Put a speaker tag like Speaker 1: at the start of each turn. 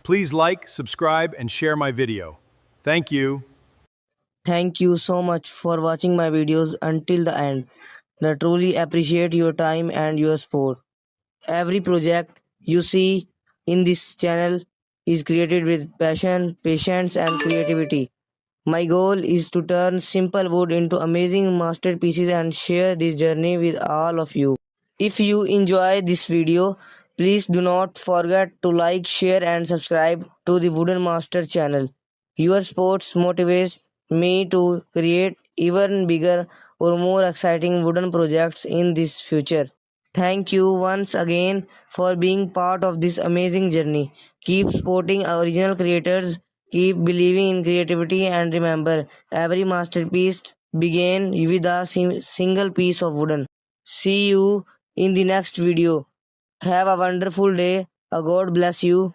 Speaker 1: Please like, subscribe, and share my video. Thank you.
Speaker 2: Thank you so much for watching my videos until the end. I truly appreciate your time and your support. Every project you see in this channel is created with passion, patience, and creativity. My goal is to turn simple wood into amazing masterpieces and share this journey with all of you. If you enjoy this video, please do not forget to like, share, and subscribe to the Wooden Master channel. Your support motivates me to create even bigger or more exciting wooden projects in this future. Thank you once again for being part of this amazing journey. Keep supporting our original creators, keep believing in creativity, and remember every masterpiece began with a single piece of wooden. See you in the next video. Have a wonderful day. God bless you.